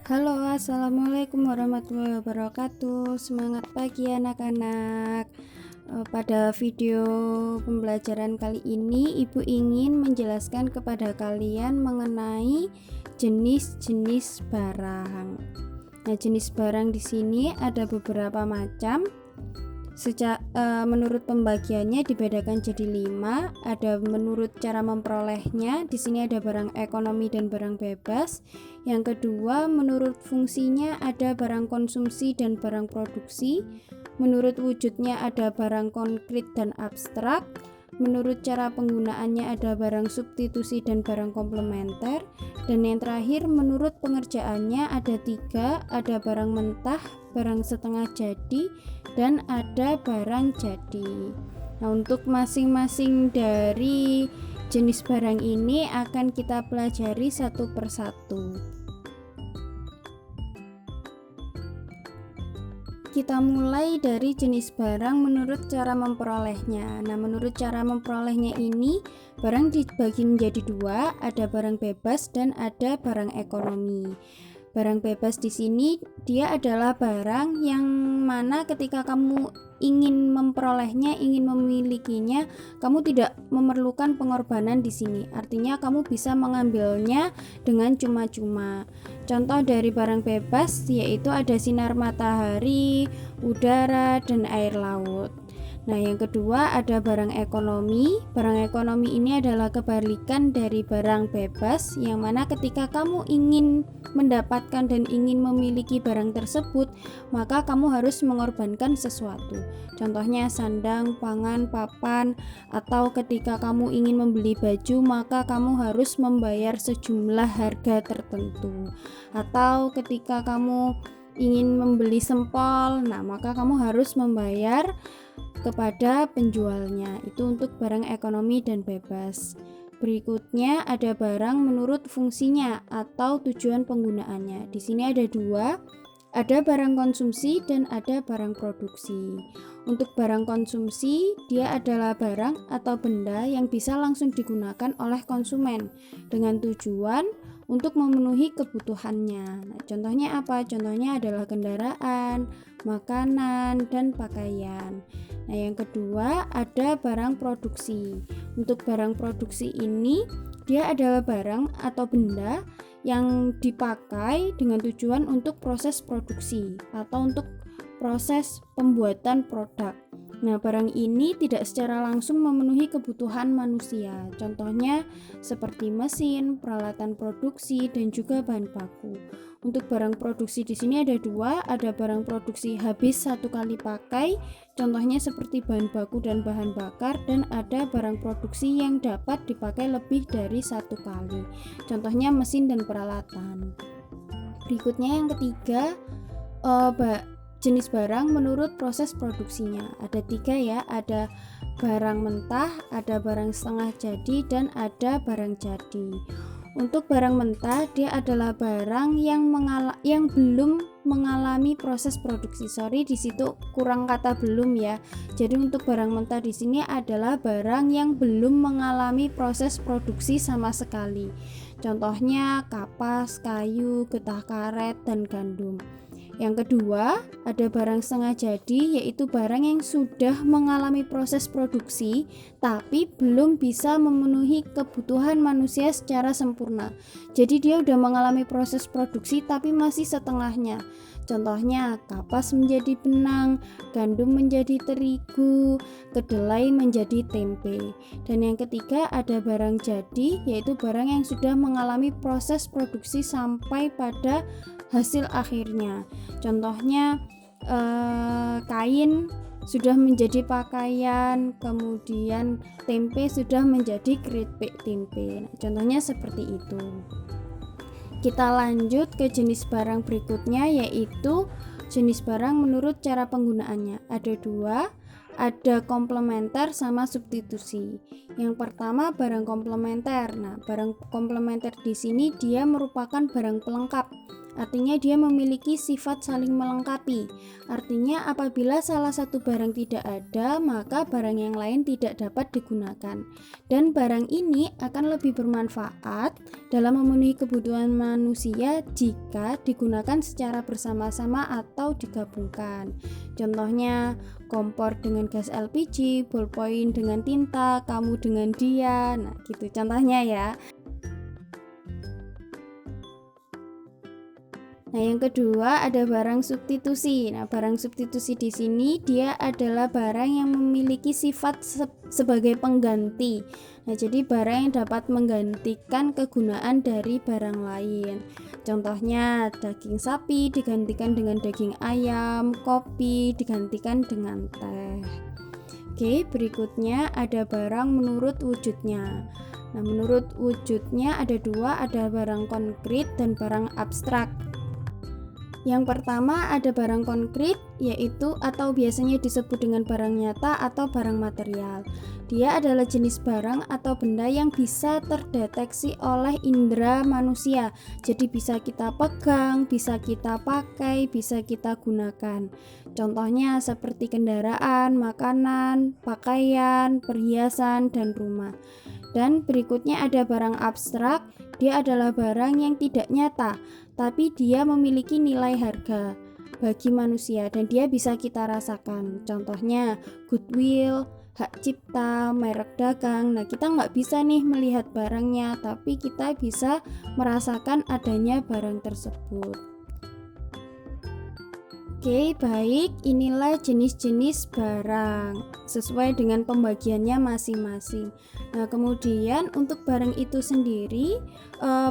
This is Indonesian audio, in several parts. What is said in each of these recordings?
Halo, assalamualaikum warahmatullahi wabarakatuh. Semangat pagi anak-anak. Pada video pembelajaran kali ini, Ibu ingin menjelaskan kepada kalian mengenai jenis-jenis barang. Nah, jenis barang di sini ada beberapa macam. Menurut pembagiannya dibedakan jadi 5. Ada menurut cara memperolehnya. Di sini ada barang ekonomi dan barang bebas. Yang kedua, menurut fungsinya ada barang konsumsi dan barang produksi. Menurut wujudnya ada barang konkret dan abstrak. Menurut cara penggunaannya ada barang substitusi dan barang komplementer. Dan yang terakhir, menurut pengerjaannya ada 3. Ada barang mentah, barang setengah jadi, dan ada barang jadi. Nah, untuk masing-masing dari jenis barang ini akan kita pelajari satu persatu. Kita mulai dari jenis barang menurut cara memperolehnya. Nah, menurut cara memperolehnya ini, barang dibagi menjadi 2, ada barang bebas dan ada barang ekonomi. Barang bebas di sini dia adalah barang yang mana ketika kamu ingin memperolehnya, ingin memilikinya, kamu tidak memerlukan pengorbanan di sini. Artinya kamu bisa mengambilnya dengan cuma-cuma. Contoh dari barang bebas yaitu ada sinar matahari, udara, dan air laut. Nah, yang kedua ada barang ekonomi. Barang ekonomi ini adalah kebalikan dari barang bebas, yang mana ketika kamu ingin mendapatkan dan ingin memiliki barang tersebut, maka kamu harus mengorbankan sesuatu. Contohnya sandang, pangan, papan, atau ketika kamu ingin membeli baju, maka kamu harus membayar sejumlah harga tertentu. Atau ketika kamu ingin membeli sempol, nah maka kamu harus membayar kepada penjualnya. Itu untuk barang ekonomi dan bebas. Berikutnya ada barang menurut fungsinya atau tujuan penggunaannya. Di sini ada 2, ada barang konsumsi dan ada barang produksi. Untuk barang konsumsi, dia adalah barang atau benda yang bisa langsung digunakan oleh konsumen dengan tujuan untuk memenuhi kebutuhannya. Nah, contohnya apa? Contohnya adalah kendaraan, makanan, dan pakaian. Nah, yang kedua ada barang produksi. Untuk barang produksi ini, dia adalah barang atau benda yang dipakai dengan tujuan untuk proses produksi atau untuk proses pembuatan produk. Nah, barang ini tidak secara langsung memenuhi kebutuhan manusia. Contohnya seperti mesin, peralatan produksi, dan juga bahan baku. Untuk barang produksi di sini ada 2, ada barang produksi habis satu kali pakai, contohnya seperti bahan baku dan bahan bakar, dan ada barang produksi yang dapat dipakai lebih dari satu kali, contohnya mesin dan peralatan. Berikutnya yang ketiga, jenis barang menurut proses produksinya. Ada 3 ya, ada barang mentah, ada barang setengah jadi, dan ada barang jadi. Untuk barang mentah, dia adalah barang yang belum mengalami proses produksi. Di situ kurang kata belum ya. Jadi untuk barang mentah di sini adalah barang yang belum mengalami proses produksi sama sekali. Contohnya kapas, kayu, getah karet, dan gandum. Yang kedua, ada barang setengah jadi, yaitu barang yang sudah mengalami proses produksi tapi belum bisa memenuhi kebutuhan manusia secara sempurna. Jadi dia udah mengalami proses produksi tapi masih setengahnya. Contohnya kapas menjadi benang, gandum menjadi terigu, kedelai menjadi tempe. Dan yang ketiga ada barang jadi, yaitu barang yang sudah mengalami proses produksi sampai pada hasil akhirnya. Contohnya kain sudah menjadi pakaian, kemudian tempe sudah menjadi keripik tempe. Nah, contohnya seperti itu. Kita lanjut ke jenis barang berikutnya, yaitu jenis barang menurut cara penggunaannya. Ada 2, ada komplementer sama substitusi. Yang pertama barang komplementer. Nah, barang komplementer di sini dia merupakan barang pelengkap Artinya dia memiliki sifat saling melengkapi. Artinya apabila salah satu barang tidak ada, maka barang yang lain tidak dapat digunakan. Dan barang ini akan lebih bermanfaat dalam memenuhi kebutuhan manusia jika digunakan secara bersama-sama atau digabungkan. Contohnya kompor dengan gas LPG, ballpoint dengan tinta, kamu dengan dia. Nah, gitu contohnya ya. Nah, yang kedua ada barang substitusi. Nah, barang substitusi di sini dia adalah barang yang memiliki sifat sebagai pengganti. Nah, jadi barang yang dapat menggantikan kegunaan dari barang lain. Contohnya, daging sapi digantikan dengan daging ayam, kopi digantikan dengan teh. Oke, berikutnya ada barang menurut wujudnya. Nah, menurut wujudnya ada dua, ada barang konkret dan barang abstrak. Yang pertama ada barang konkret, yaitu atau biasanya disebut dengan barang nyata atau barang material. Dia adalah jenis barang atau benda yang bisa terdeteksi oleh indera manusia. Jadi bisa kita pegang, bisa kita pakai, bisa kita gunakan. Contohnya seperti kendaraan, makanan, pakaian, perhiasan, dan rumah. Dan berikutnya ada barang abstrak. Dia adalah barang yang tidak nyata, tapi dia memiliki nilai harga bagi manusia dan dia bisa kita rasakan. Contohnya goodwill, hak cipta, merek dagang. Nah, kita nggak bisa nih melihat barangnya, tapi kita bisa merasakan adanya barang tersebut. Oke, baik, inilah jenis-jenis barang sesuai dengan pembagiannya masing-masing. Nah, kemudian untuk barang itu sendiri,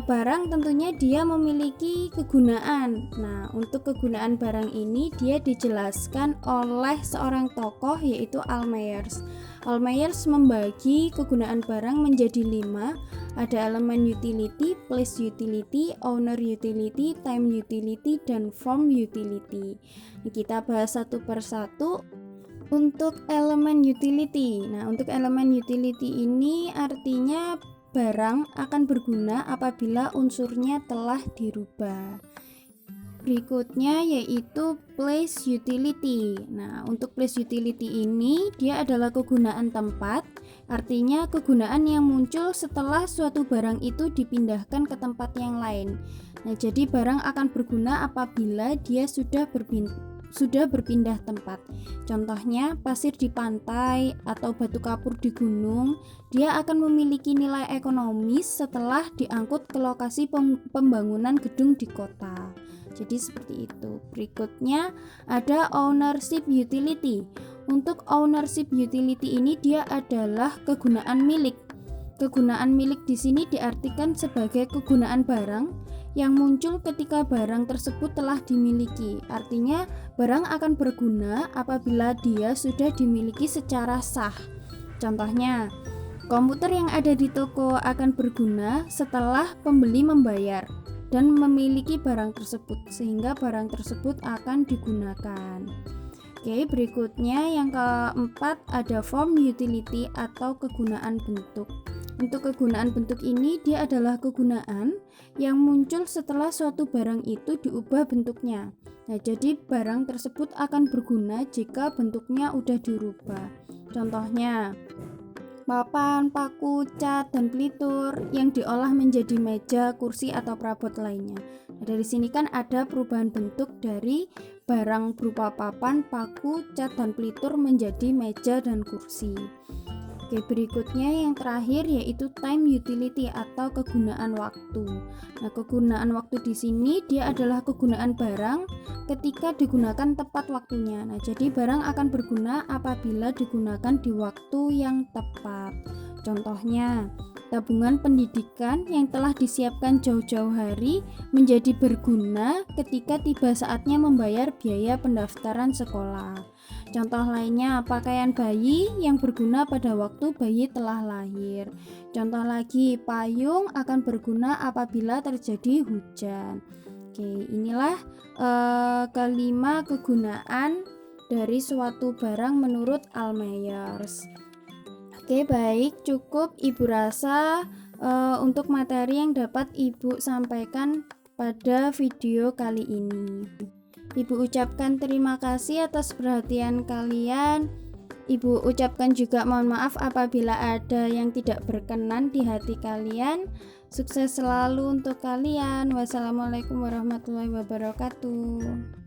barang tentunya dia memiliki kegunaan. Nah, untuk kegunaan barang ini dia dijelaskan oleh seorang tokoh yaitu Almayers. Almayers membagi kegunaan barang menjadi 5. Ada elemen utility, place utility, owner utility, time utility, dan form utility. Kita bahas satu persatu. Untuk elemen utility. Nah, untuk elemen utility ini artinya barang akan berguna apabila unsurnya telah dirubah. Berikutnya yaitu place utility. Nah, untuk place utility ini dia adalah kegunaan tempat. Artinya kegunaan yang muncul setelah suatu barang itu dipindahkan ke tempat yang lain. Nah, jadi barang akan berguna apabila dia sudah berpindah tempat. Contohnya pasir di pantai atau batu kapur di gunung, dia akan memiliki nilai ekonomis setelah diangkut ke lokasi pembangunan gedung di kota. Jadi seperti itu. Berikutnya ada ownership utility. Untuk ownership utility ini dia adalah kegunaan milik. Kegunaan milik di sini diartikan sebagai kegunaan barang yang muncul ketika barang tersebut telah dimiliki. Artinya, barang akan berguna apabila dia sudah dimiliki secara sah. Contohnya, komputer yang ada di toko akan berguna setelah pembeli membayar dan memiliki barang tersebut, sehingga barang tersebut akan digunakan. Oke, berikutnya yang keempat ada form utility atau kegunaan bentuk. Untuk kegunaan bentuk ini dia adalah kegunaan yang muncul setelah suatu barang itu diubah bentuknya. Nah, jadi barang tersebut akan berguna jika bentuknya udah dirubah. Contohnya papan, paku, cat, dan pelitur yang diolah menjadi meja, kursi, atau perabot lainnya. Nah, dari sini kan ada perubahan bentuk dari barang berupa papan, paku, cat, dan pelitur menjadi meja dan kursi. Oke, berikutnya yang terakhir yaitu time utility atau kegunaan waktu. Nah, kegunaan waktu di sini dia adalah kegunaan barang ketika digunakan tepat waktunya. Nah, jadi barang akan berguna apabila digunakan di waktu yang tepat. Contohnya, tabungan pendidikan yang telah disiapkan jauh-jauh hari menjadi berguna ketika tiba saatnya membayar biaya pendaftaran sekolah. Contoh lainnya, pakaian bayi yang berguna pada waktu bayi telah lahir. Contoh lagi, payung akan berguna apabila terjadi hujan. Oke, inilah kelima kegunaan dari suatu barang menurut Almayers. Oke, baik, cukup Ibu rasa untuk materi yang dapat Ibu sampaikan pada video kali ini. Ibu ucapkan terima kasih atas perhatian kalian. Ibu ucapkan juga mohon maaf apabila ada yang tidak berkenan di hati kalian. Sukses selalu untuk kalian. Wassalamualaikum warahmatullahi wabarakatuh.